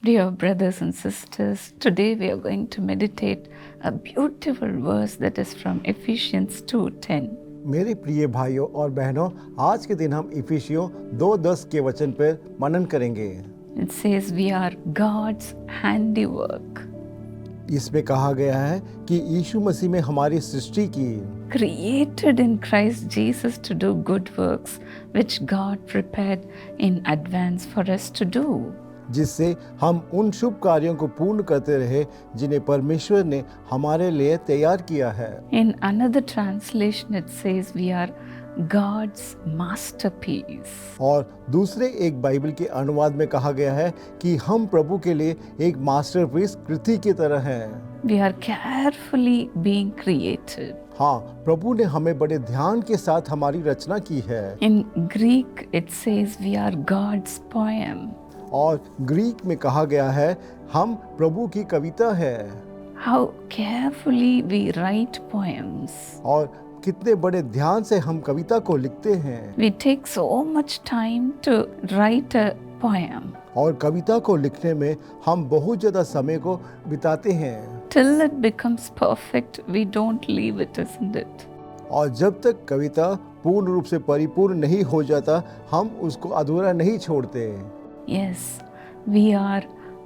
Dear brothers and sisters, today we are going to meditate a beautiful verse that is from Ephesians 2:10. मेरे प्रिय भाइयों और बहनों, आज के दिन हम इफिसियों 2:10 के वचन पर मनन करेंगे। It says we are God's handiwork, इसमें कहा गया है कि यीशु मसीह में हमारी सृष्टि की, created in Christ Jesus to do good works which God prepared in advance for us to do. जिससे हम उन शुभ कार्यों को पूर्ण करते रहे जिन्हें परमेश्वर ने हमारे लिए तैयार किया है। In another translation it says we are God's masterpiece. और दूसरे एक बाइबल के अनुवाद में कहा गया है कि हम प्रभु के लिए एक मास्टरपीस कृति की तरह हैं। We are carefully being created. हाँ, प्रभु ने हमें बड़े ध्यान के साथ हमारी रचना की है। In Greek it says we are God's poem. और ग्रीक में कहा गया है हम प्रभु की कविता है। How carefully we write poems. और कितने बड़े ध्यान से हम कविता को लिखते हैं। We take so much time to write a poem. और कविता को लिखने में हम बहुत ज़्यादा समय को बिताते हैं। Till it becomes perfect, we don't leave it, isn't it? और जब तक कविता पूर्ण रूप से परिपूर्ण नहीं हो जाता, हम उसको अधूरा नहीं छोड़ते। Yes, we are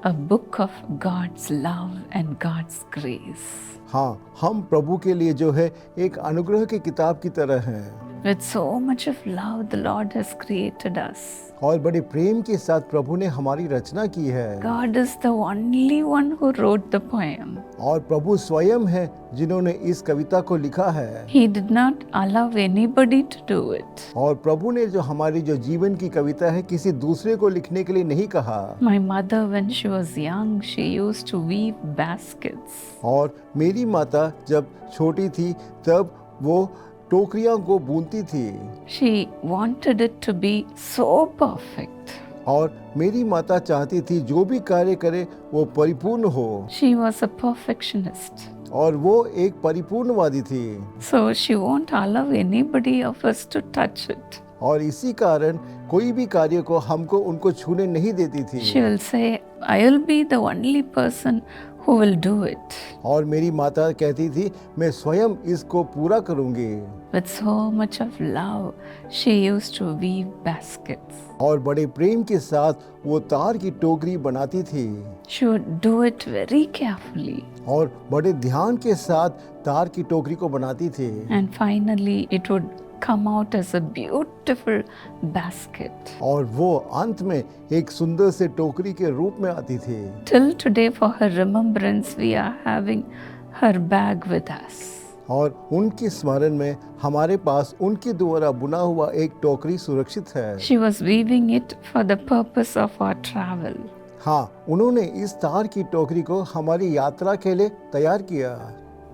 a book of God's love and God's grace. हाँ, हम प्रभु के लिए जो है एक अनुग्रह की किताब की तरह हैं। With so much of love, the Lord has created us. और बड़े प्रेम के साथ प्रभु ने हमारी रचना की है। God is the only one who wrote the poem. और प्रभु स्वयं है जिन्होंने इस कविता को लिखा है। He did not allow anybody to do it. और प्रभु ने जो हमारी जो जीवन की कविता है किसी दूसरे को लिखने के लिए नहीं कहा। My mother, when she was young, she used to weave baskets. और मेरी माता जब छोटी थी तब वो टोकरियां को बुनती थी। She wanted it to be so perfect. और मेरी माता चाहती थी जो भी कार्य करे वो परिपूर्ण हो। She was a perfectionist. और वो एक परिपूर्णवादी थी। So she won't allow anybody of us to touch it. और इसी कारण कोई भी कार्य को हमको उनको छूने नहीं देती थी। She will say, I will be the only person who will do it. और मेरी माता कहती थी मैं स्वयं इसको पूरा करूंगी। With so much of love, she used to weave baskets. और बड़े प्रेम के साथ वो तार की टोकरी बनाती थी। She would do it very carefully. और बड़े ध्यान के साथ तार की टोकरी को बनाती थी। And finally, it would come out as a beautiful basket. और वो अंत में एक सुंदर से टोकरी के रूप में आती थी। Till today, for her remembrance, we are having her bag with us. और उनके स्मरण में हमारे पास उनके द्वारा बुना हुआ एक टोकरी सुरक्षित है। She was weaving it for the purpose of our travel. हाँ, उन्होंने इस तार की टोकरी को हमारी यात्रा के लिए तैयार किया।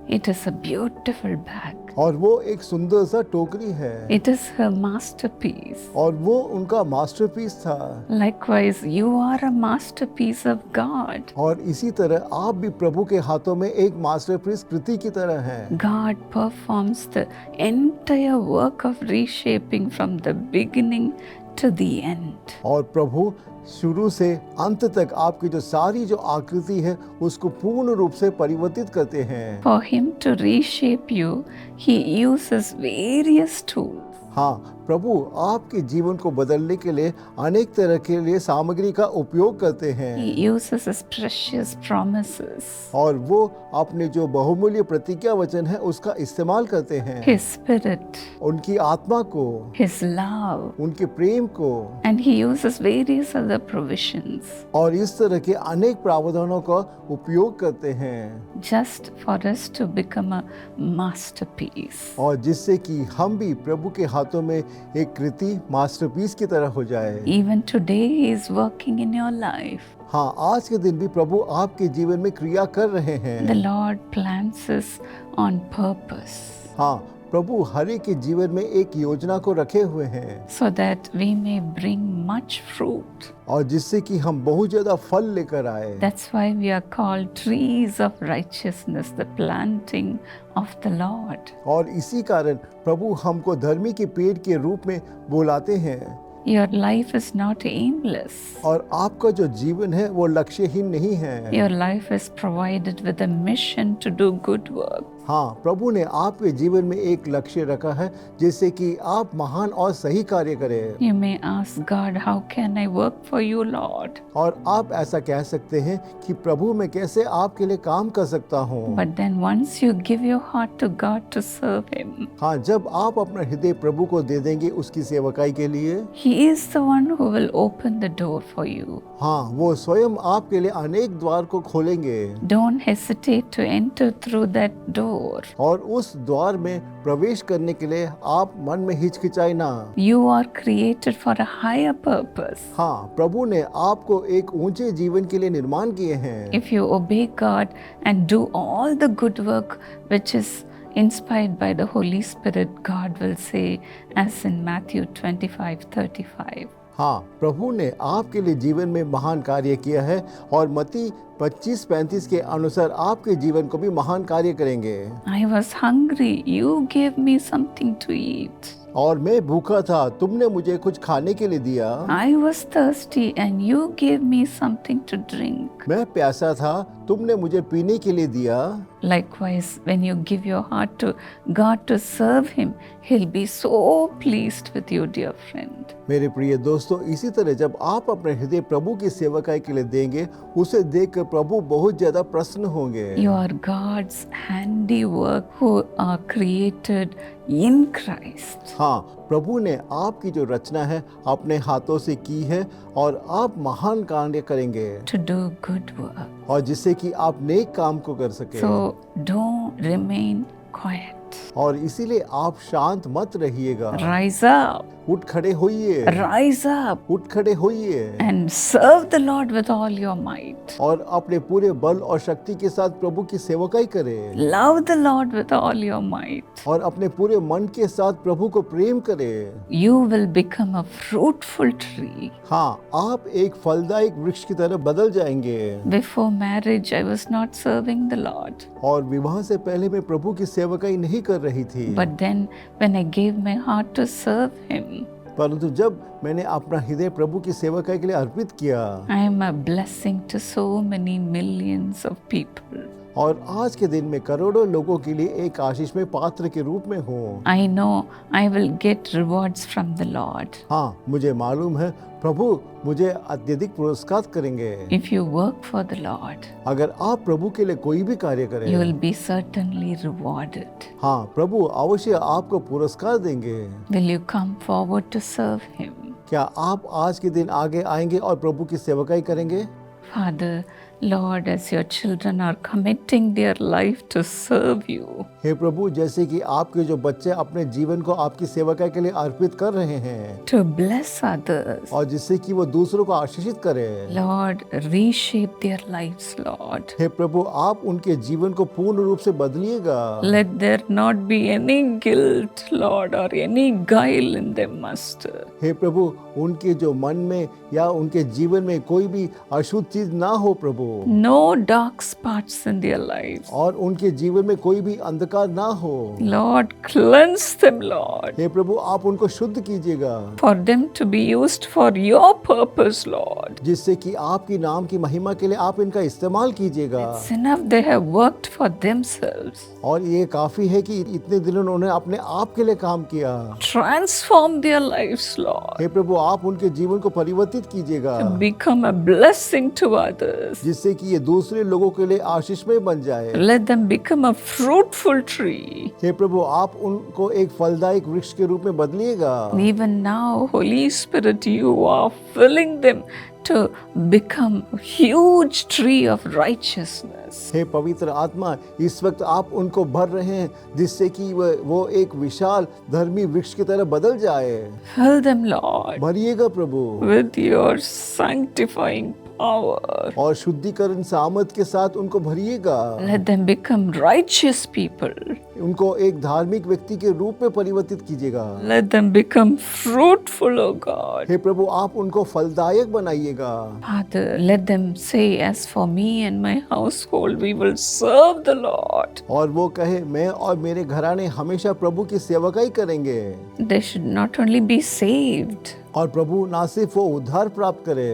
It is a beautiful bag. और वो एक सुंदर सा टोकरी है। It is her masterpiece. और वो उनका मास्टरपीस था। Likewise, you are a masterpiece of God. और इसी तरह आप भी प्रभु के हाथों में एक मास्टरपीस कृति की तरह हैं। God performs the entire work of reshaping from the beginning to the end. और प्रभु शुरू से अंत तक आपकी जो सारी जो आकृति है उसको पूर्ण रूप से परिवर्तित करते हैं। For him to reshape you, he uses various tools. हाँ, प्रभु आपके जीवन को बदलने के लिए अनेक तरह के लिए सामग्री का उपयोग करते हैं। He uses his precious promises. और वो अपने जो बहुमूल्य प्रतिज्ञा वचन है उसका इस्तेमाल करते हैं। His spirit, उनकी आत्मा को, his love, उनके प्रेम को, and he uses various other provisions और इस तरह के अनेक प्रावधानों का उपयोग करते हैं। just for us to become a masterpiece. और जिससे कि हम भी प्रभु के हाथों में एक कृति मास्टरपीस की तरह हो जाए। Even today he is working in your life. हाँ, आज के दिन भी प्रभु आपके जीवन में क्रिया कर रहे हैं। The Lord plants us on purpose हाँ, प्रभु हर एक के जीवन में एक योजना को रखे हुए हैं so that we may bring much fruit. और जिससे कि हम बहुत ज्यादा फल लेकर आए। That's why we are called trees of righteousness, the planting of the Lord. और इसी कारण प्रभु हमको धर्मी के पेड़ के रूप में बुलाते हैं Your life is not aimless. और आपका जो जीवन है वो लक्ष्यहीन नहीं है। Your life is provided with a mission to do good work. हाँ, प्रभु ने आपके जीवन में एक लक्ष्य रखा है जिससे कि आप महान और सही कार्य करें। You may ask God, how can I work for you, Lord? और आप ऐसा कह सकते हैं कि प्रभु मैं कैसे आपके लिए काम कर सकता हूँ। But then once you give your heart to God to serve Him, हाँ, जब आप अपना हृदय प्रभु को दे देंगे उसकी सेवकाई के लिए, He is the one who will open the door for you. हाँ, वो स्वयं आपके लिए अनेक द्वार को खोलेंगे। Don't hesitate to enter through that door. और उस द्वार में प्रवेश करने के लिए आप मन में हिचकिचाए ना। You are created for a higher purpose. हाँ, प्रभु ने आपको एक ऊंचे जीवन के लिए निर्माण किए हैं। If you obey God and do all the good work which is inspired by the Holy Spirit, God will say, as in Matthew 25:35. हाँ, प्रभु ने आपके लिए जीवन में महान कार्य किया है और मत्ती 25-35 के अनुसार आपके जीवन को भी महान कार्य करेंगे। I was hungry, you gave me something to eat. और मैं भूखा था, तुमने मुझे कुछ खाने के लिए दिया। I was thirsty and you gave me something to drink. मैं प्यासा था, तुमने मुझे पीने के लिए दिया। Likewise, when you give your heart to God to serve Him, He'll be so pleased with you, dear friend. मेरे प्रिय दोस्तों, इसी तरह जब आप अपने हृदय प्रभु की सेवकाई के लिए देंगे, उसे देखकर प्रभु बहुत ज्यादा प्रसन्न होंगे। You are God's handiwork who are created in Christ. हाँ, प्रभु ने आपकी जो रचना है अपने हाथों से की है और आप महान कार्य करेंगे To do good work. और जिससे कि आप नेक काम को कर सके। So don't remain quiet. और इसीलिए आप शांत मत रहिएगा। Rise up. उठ खड़े होइए। Rise up उठ खड़े होइए and serve the Lord with all your might. और अपने पूरे बल और शक्ति के साथ प्रभु की सेवकाई करें Love the Lord with all your might. और अपने पूरे मन के साथ प्रभु को प्रेम करें। You will become a fruitful tree. हाँ, आप एक फलदायक वृक्ष की तरह बदल जाएंगे। Before marriage, I was not serving the Lord. और विवाह से पहले मैं प्रभु की सेवकाई नहीं कर रही थी। But then, when I gave my heart to serve Him, परंतु जब मैंने अपना हृदय प्रभु की सेवकाई के लिए अर्पित किया, I am a blessing to so many millions of people. और आज के दिन में करोड़ों लोगों के लिए एक आशीष में पात्र के रूप में हूँ। I know I will get rewards from the Lord. हाँ, मुझे मालूम है प्रभु मुझे अत्यधिक पुरस्कार करेंगे। If you work for the Lord, अगर आप प्रभु के लिए कोई भी कार्य करें, you will be certainly rewarded. हाँ, प्रभु अवश्य आपको पुरस्कार देंगे। Will you come forward to serve Him? क्या आप आज के दिन आगे आएंगे और प्रभु की सेवकाई करेंगे? Father, Lord, as your children are committing their life to serve you, हे प्रभु, जैसे कि आपके जो बच्चे अपने जीवन को आपकी सेवकाई के लिए अर्पित कर रहे हैं to bless others, और जिससे कि वो दूसरों को आशीषित करें, Lord, reshape their lives, Lord. हे प्रभु आप उनके जीवन को पूर्ण रूप से बदलिएगा। Let there not be any guilt, Lord, or any guile in them, Master. हे प्रभु उनके जो मन में या उनके जीवन में कोई भी अशुद्ध चीज ना हो प्रभु, No dark spots in their lives. और उनके जीवन में कोई भी अंधकार ना हो। Lord, cleanse them, Lord, हे प्रभु आप उनको शुद्ध कीजिएगा for them to be used for your purpose, Lord. जिससे कि आपकी नाम की महिमा के लिए आप इनका इस्तेमाल कीजिएगा। It's enough they have worked for themselves. और ये काफी है कि इतने दिनों उन्होंने अपने आप के लिए काम किया। Transform their lives, Lord, हे प्रभु आप उनके जीवन को परिवर्तित कीजिएगा to become a blessing to others. जिससे कि ये दूसरे लोगों के लिए आशीषमय बन जाए। Let them become a fruitful tree. हे प्रभु आप उनको एक फलदायक वृक्ष के रूप में बदलिएगा। Even now, Holy Spirit, you are filling them to become a huge tree of righteousness. हे पवित्र आत्मा इस वक्त आप उनको भर रहे हैं जिससे कि वो एक विशाल धर्मी वृक्ष की तरह बदल जाए। Fill them, Lord, भरिएगा Prabhu with your sanctifying power. और शुद्धिकरण सामर्थ के साथ उनको भरिएगा। Let them become righteous people. उनको एक धार्मिक व्यक्ति के रूप में परिवर्तित कीजिएगा। Let them become fruitful, O God. हे प्रभु, आप उनको फलदायक बनाइएगा। Father, let them say, as for me and my household, we will serve the Lord. और वो कहे, मैं और मेरे घराने हमेशा प्रभु की सेवकाई करेंगे। They should not only be saved, और प्रभु ना सिर्फ वो उद्धार प्राप्त करे,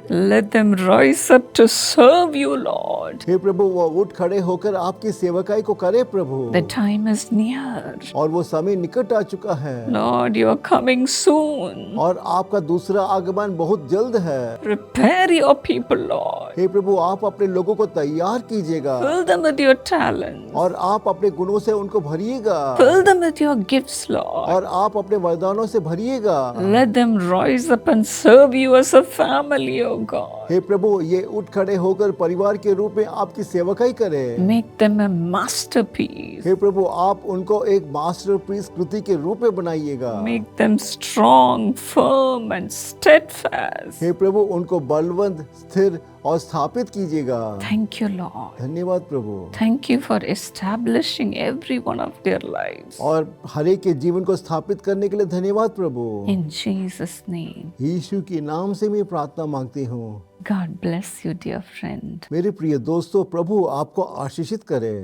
let them rise up to serve you, Lord. हे प्रभु, वो उठ खड़े होकर आपकी सेवकाई को करे प्रभु। The time is near. और वो समय निकट आ चुका है Lord, you are coming soon. और आपका दूसरा आगमन बहुत जल्द है। Prepare your people, Lord. हे प्रभु, आप अपने लोगों को तैयार कीजिएगा Fill them with your talents. और आप अपने गुणों से उनको भरिएगा Fill them with your gifts, Lord. और आप अपने वरदानों से भरिएगा। Let them rise up and serve you as a family, O God. हे प्रभु, ये उठ खड़े होकर परिवार के रूप में आपकी सेवकाई करें। Make them a masterpiece. हे प्रभु, आप उनको एक मास्टरपीस कृति के रूप में बनाइएगा। Make them strong, firm, and steadfast. हे प्रभु, उनको बलवंत, स्थिर और स्थापित कीजिएगा। Thank you, Lord. धन्यवाद प्रभु। Thank you for establishing every one of their lives. और हर एक के जीवन को स्थापित करने के लिए धन्यवाद प्रभु। In Jesus' name. यीशु के नाम से मैं प्रार्थना मांगती हूँ। God bless you, dear friend. मेरे प्रिय दोस्तों, प्रभु आपको आशीषित करे।